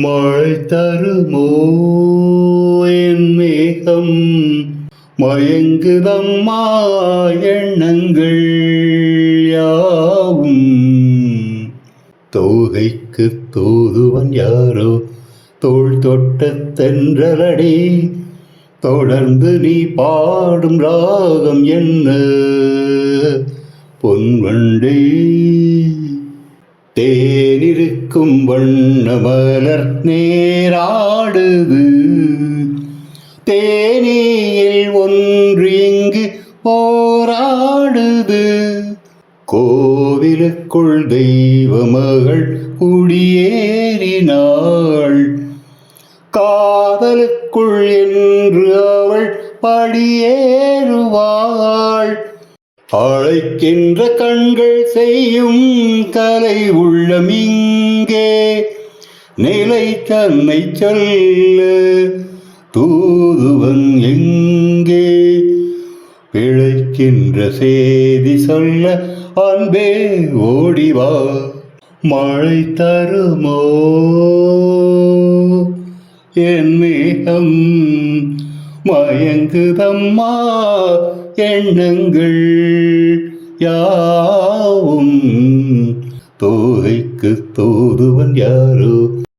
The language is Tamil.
மழை தருமோ என் மேகம் மயங்குதம்மா எண்ணங்கள் யாவும். தோகைக்கு தூதுவன் யாரோ தோள் தொட்ட தென்றலடி, தொடர்ந்து நீ பாடும் ராகம் என்ன பொன்வண்டே. தேனிருக்கும் வண்ண மலர் நேராடுது, தேனியில் ஒன்று இங்கு போராடுது. கோவிலுக்குள் தெய்வ மகள் குடியேறினாள், காதலுக்குள் என்று அவள் படியேறுவாள். அழைக்கின்ற கண்கள் செய்யும் கலை உள்ளம் இங்கே, நிலை தன்னை சொல்ல தூதுவன் எங்கே. பிழைக்கின்ற செய்தி சொல்ல அன்பே ஓடிவா. மழை தருமோ என் மேகம் மயங்குதம்மா எண்ணங்கள் யாவும். தோகைக்கு தூதுவன் யாரோ